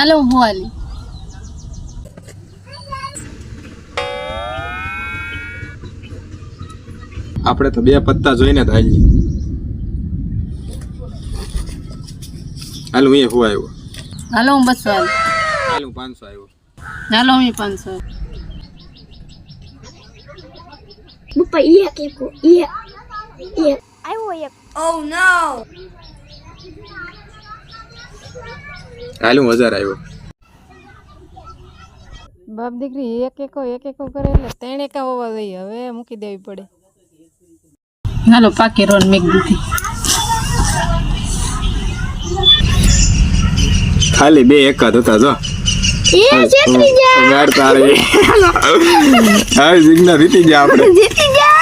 હાલો હું હાલી આપણે તો બે પત્તા જોઈને જ હાલી. હાલ હું એ હું આવ્યો. હાલો હું 200 હાલ હાલ હું 500 આવ્યો. હાલો હું 500 Bupa iya kepo. Iya. Iya. Ayo ya. Oh no. હાલ હું 1000 આવ્યો. બાપ દીકરી એક એકો કરે એટલે 3 એકા હોવા જોઈએ. હવે મૂકી દેવી પડે. હાલો પાકી રોન મેક દીધી. ખાલી 2 એકા જ હતા જો. Iya, jadi ગાડ તારે. હા જીગના જીતી ગયા આપણે. jadi